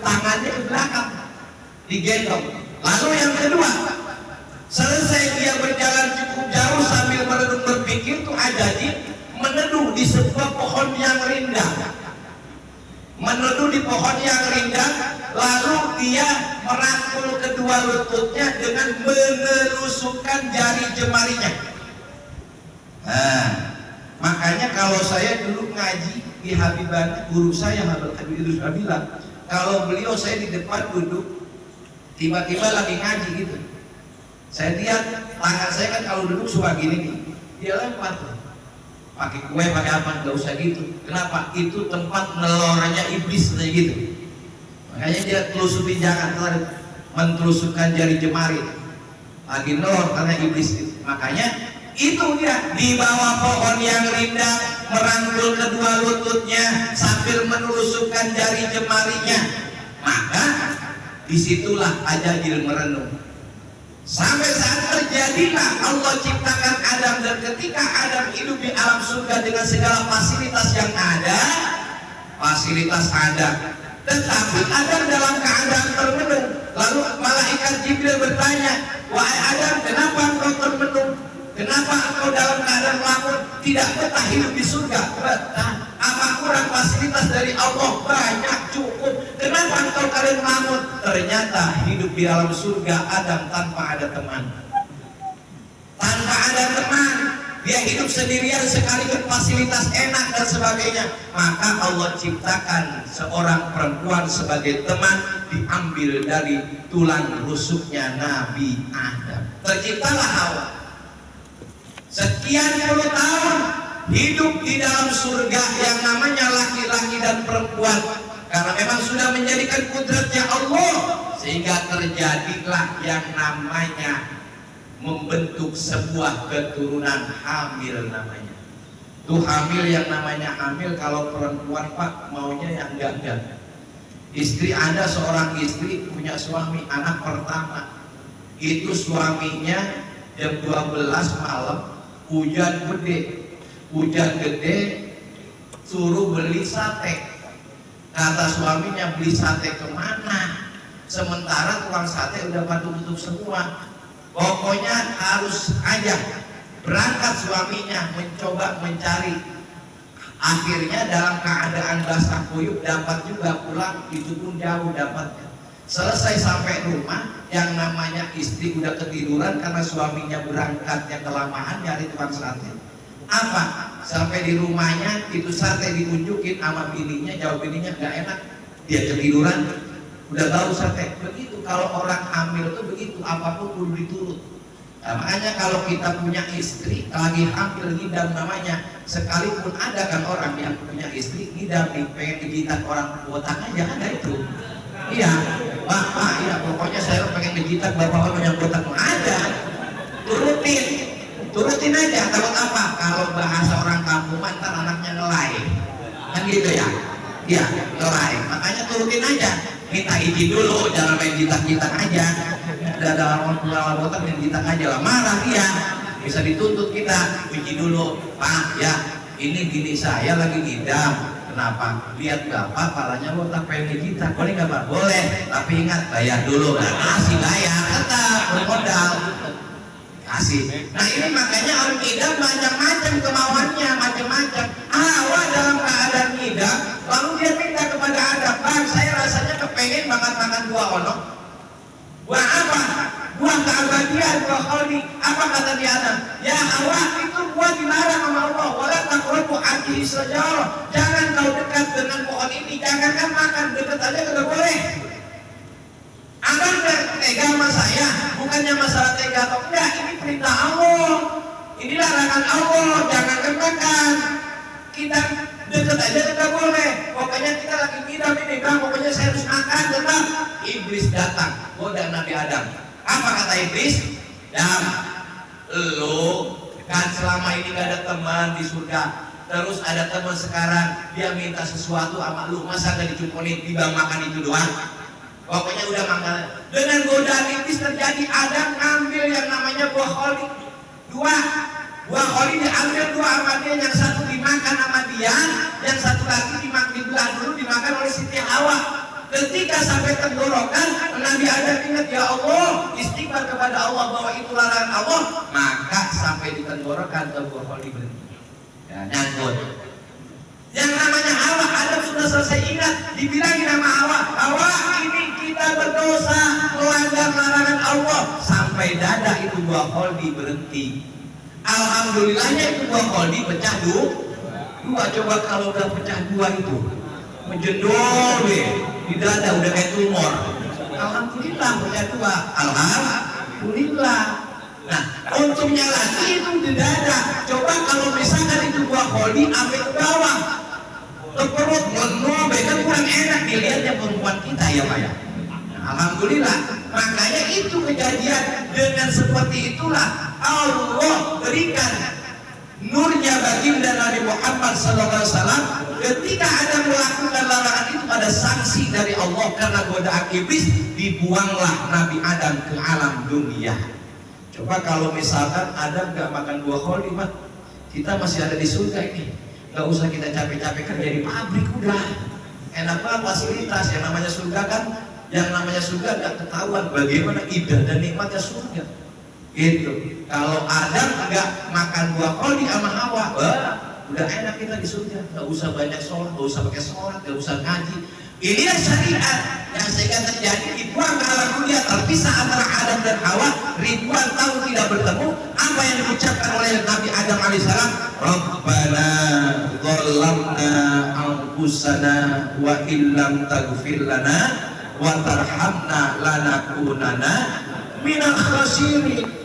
tangannya ke belakang, digendong. Lalu yang kedua, selesai dia berjalan cukup jauh sambil merenung berpikir, tuh Ajajib meneduh di sebuah pohon yang rindang. Meneduh di pohon yang rindang, lalu dia merangkul kedua lututnya dengan menusukkan jari jemarinya. Nah, makanya kalau saya dulu ngaji di Habibana, guru saya Habib Idrus bilang, kalau beliau saya di depan duduk, tiba-tiba lagi ngaji gitu, saya lihat tangan saya kan kalau duduk suka gini nih, dia lempar tuh. Pakai kue, pakai apa, nggak usah gitu. Kenapa? Itu tempat neloranya iblis kayak gitu. Makanya dia telusupi, jangan mentelusupkan jari jemari. Lagi nelor karena iblis itu. Makanya itu dia di bawah pohon yang rindang, merangkul kedua lututnya sambil menusukkan jari jemarinya. Maka disitulah Ajajil merenung. Sampai saat terjadilah Allah ciptakan Adam, dan ketika Adam hidup di alam surga dengan segala fasilitas yang ada, tetapi Adam dalam keadaan termenung. Lalu malaikat Jibril bertanya, wahai Adam, kenapa engkau termenung? Kenapa engkau dalam keadaan melamun? Tidak betah hidup di surga? Betah. Apa kurang fasilitas dari Allah? Banyak, cukup. Kenapa engkau kalian melamun? Ternyata hidup di alam surga Adam tanpa ada teman. Tanpa ada teman, dia hidup sendirian sekaligus fasilitas enak dan sebagainya. Maka Allah ciptakan seorang perempuan sebagai teman, diambil dari tulang rusuknya Nabi Adam. Terciptalah Hawa. Sekian puluh tahun hidup di dalam surga yang namanya laki-laki dan perempuan, karena memang sudah menjadikan kudratnya Allah, sehingga terjadilah yang namanya membentuk sebuah keturunan hamil namanya. Tuh hamil, yang namanya hamil kalau perempuan Pak maunya yang enggak. Istri, ada seorang istri punya suami anak pertama, itu suaminya jam 12 malam hujan gede, suruh beli sate. Kata suaminya, beli sate kemana? Sementara tukang sate udah pada tutup semua. Pokoknya harus aja. Berangkat suaminya mencoba mencari. Akhirnya dalam keadaan basah kuyup dapat juga pulang, itu pun jauh dapatnya. Selesai sampai rumah, yang namanya istri udah ketiduran karena suaminya berangkatnya kelamaan nyari tukang sate. Apa? Sampai di rumahnya itu sate ditunjukin sama bininya, jauh bininya nggak enak, dia ketiduran, udah tahu sate. Begitu kalau orang hamil tuh begitu, apapun kudu diturut. Nah, makanya kalau kita punya istri lagi hamil ngidam namanya, sekalipun ada kan orang yang punya istri ngidam nih, pengen digitat orang botak aja, ada itu. Iya, Pak, iya, pokoknya saya pengen digitat bapak orang yang botak, ada. Turutin aja. Takut apa? Kalau bahasa orang kampung mantan anaknya ngelai, kan gitu ya? Iya, ngelai. Makanya turutin aja. Minta izin dulu, jangan main jitak-jitak aja. Ada orang tua botak main jitak aja lah, marah dia. Bisa dituntut kita. Izin dulu, Pak, ya, ini bini saya lagi ngidam. Kenapa? Lihat bapak palanya botak pengen digitak, boleh nggak Pak? Boleh, tapi ingat bayar dulu. Nah, kasih bayar, tetap bermodal. Kasih. Nah ini makanya orang ngidam macam-macam kemauannya, macam-macam. Hawa dalam keadaan ngidam, lalu dia minta kepada Adam, Bang, saya rasanya kepengen banget makan buah onok. Buah apa? Buah keabadian, buah kholi. Apa kata dia Adam? Ya Hawa, itu buah dilarang sama Allah. Wala taqrabu hadhihi syajarah. Jangan kau dekat dengan pohon ini, jangankan makan, dekat aja kagak boleh. Adam tega sama saya, bukannya masalah tega atau enggak, ini perintah Allah, ini larangan Allah, jangan makan. Kita deket aja tidak boleh. Pokoknya kita lagi ngidam ini, Bang, pokoknya saya harus makan, tetap. Iblis datang, goda Nabi Adam. Apa kata iblis? Adam, lo kan selama ini gak ada teman di surga, terus ada teman sekarang, dia minta sesuatu sama lu, masa gak dicukurin, tiba makan itu doang? Pokoknya udah makan. Dengan godaan iblis terjadi, Adam ngambil yang namanya buah kholi. Buah kholi diambil dua sama dia, yang satu dimakan sama dia, yang satu lagi dibelah dulu dimakan oleh Siti Hawa. Ketika sampai tenggorokan, Nabi Adam ingat, ya Allah, istighfar kepada Allah bahwa itu larangan Allah, maka sampai di tenggorokan Abu Khalid berhenti. Ya, nyangkut. Yang namanya Hawa, Adam sudah selesai ingat, dibilangin nama Hawa, Hawa ini kita berdosa, melanggar larangan Allah, sampai dada itu Abu Khalid berhenti. Alhamdulillahnya itu Abu Khalid pecah dua. Coba kalau udah pecah dua itu menjendol di dada udah kayak tumor. Alhamdulillah pecah dua. Alhamdulillah. Nah, untungnya lagi itu di dada. Coba kalau misalkan itu Abu Khalid sampai ke bawah, ke perut, ngombe, kan kurang enak dilihatnya perempuan kita ya Pak ya. Alhamdulillah. Makanya itu kejadian dengan seperti itulah Allah berikan nurnya baginda Nabi Muhammad SAW. Ketika ada melakukan larangan itu ada sanksi dari Allah karena godaan iblis, dibuanglah Nabi Adam ke alam dunia. Coba kalau misalkan Adam gak makan buah kholifat, kita masih ada di surga ini. Gak usah kita capek-capek kerja di pabrik, udah enak banget fasilitas. Yang namanya surga kan, yang namanya surga gak ketahuan bagaimana indah dan nikmatnya surga. Gitu. Kalau Adam nggak makan buah koli sama Hawa, udah enak kita di surga. Nggak usah banyak sholat, nggak usah pakai sholat, nggak usah ngaji. Ini syariat yang sehingga terjadi dibuang ke alam dunia, terpisah antara Adam dan Hawa ribuan tahun tidak bertemu. Apa yang diucapkan oleh Nabi Adam alaihissalam? Rabbana dzalamna anfusana wa illam taghfir lana wa tarhamna lanakunanna minal khasirin.